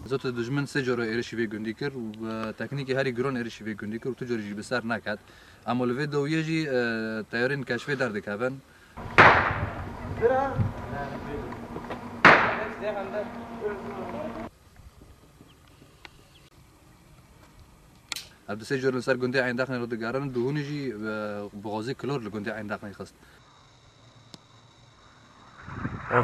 زوت دجمن سه جور ایرشی وی گندی کر و تکنیک هری گرون ایرشی وی گندی کر و تو جوری بسر نکد اما لوی دویه جی تیارین کشفی در دکابن هذا سه جور سر گندی عین داخل رد گارن دهونی جی بغازی کلور لگندی عین داخل خست هف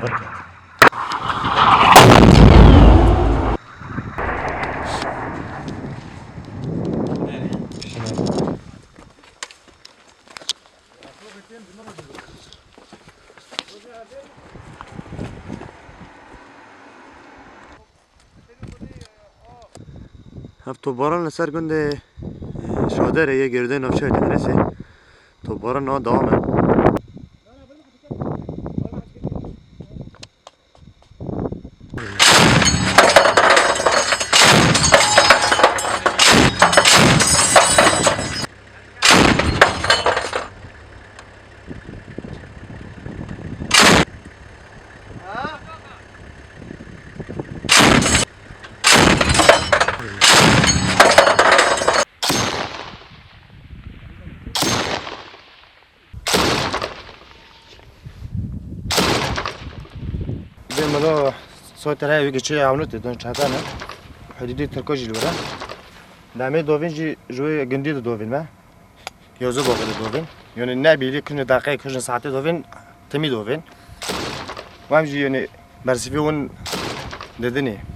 تو باران لسر گنده شادره یه گرده نفشه تدرسه تو باران نا دامه ملا صوت رأي ويجي شيء عونته دون شهادنا حديدي تركوجي الورا دامي دوفين جي جوي جندي دوفين ما يوزو بوغ دوفين يعني النبي اللي كنا دقيقة كنا ساعتين دوفين تمي دوفين وهم جي يعني برسيفيون ددني